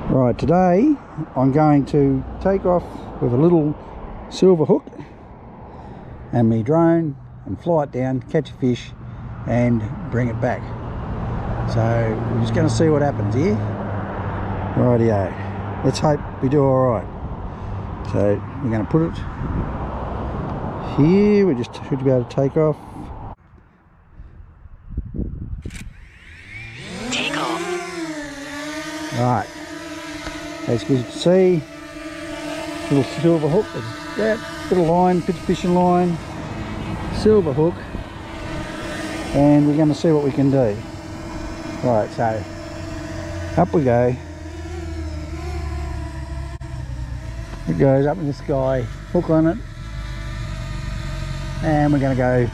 Right, today I'm going to take off with a little silver hook and my drone and fly it down, catch a fish and bring it back. So we're just going to see what happens here. Rightio, let's hope we do alright. So we're going to put it here, we just should be able to take off. Take off. Right, as you can see, little silver hook, that little line, fishing line, silver hook, and we're going to see what we can do. Right, so up we go. It goes up in the sky, hook on it, and we're going to go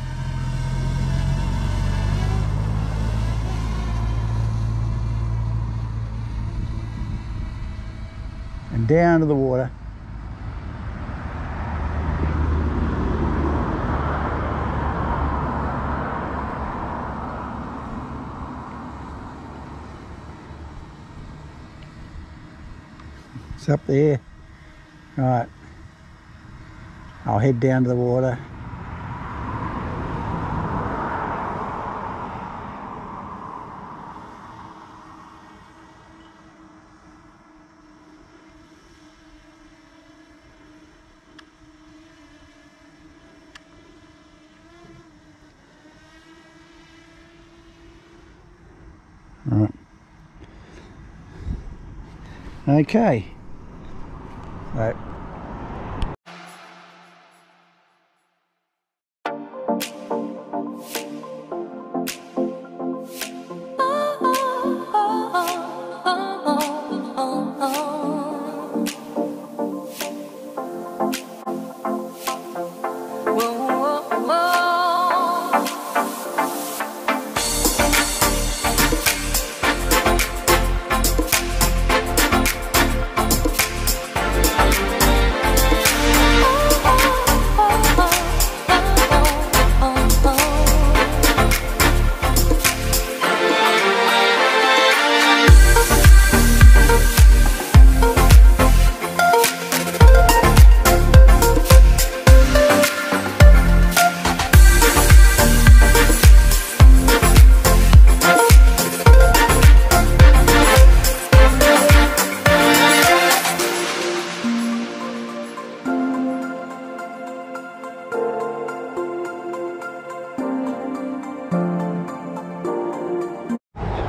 and down to the water. It's up there. Right, I'll head down to the water. Right. Okay. Right.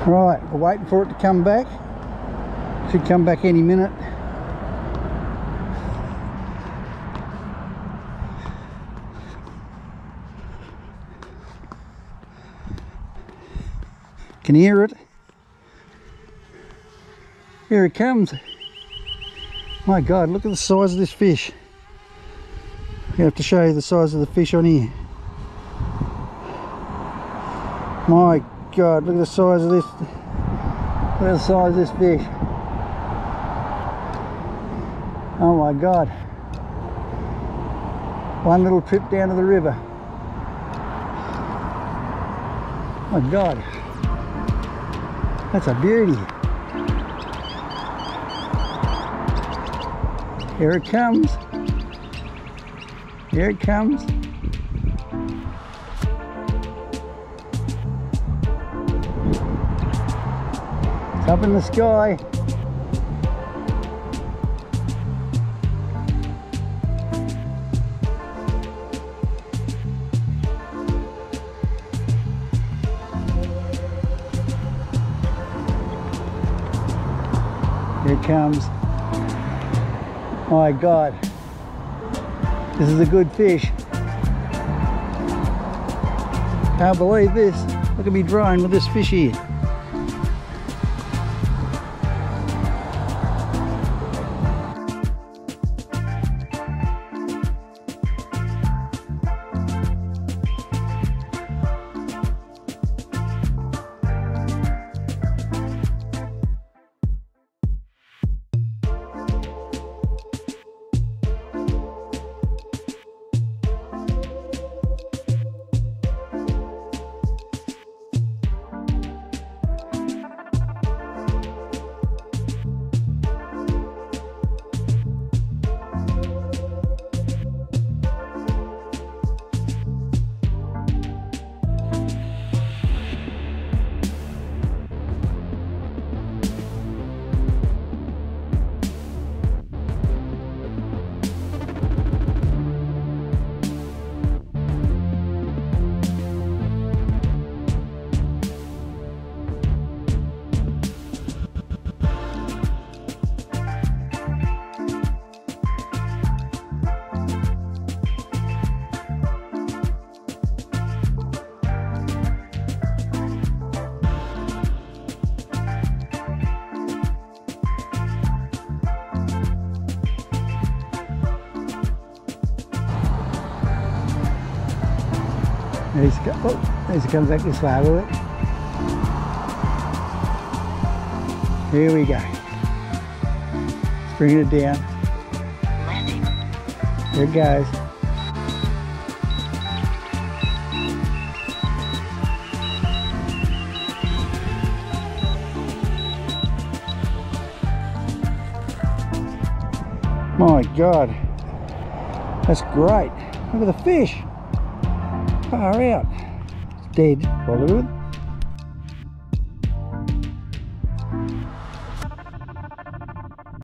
Right, we're waiting for it to come back. Should come back any minute. Can you hear it? Here it comes. My God, look at the size of this fish. I have to show you the size of the fish on here. My God, look at the size of this. Look at the size of this fish. Oh my God. One little trip down to the river. My God. That's a beauty. Here it comes. Here it comes. It's up in the sky. Here it comes. My God. This is a good fish. Can't believe this. Look at me drone with this fish here. As it comes back this way, will it? Here we go. Let's bring it down. Landing. Here it goes. My God, that's great. Look at the fish. Far out. It's dead by the look of it.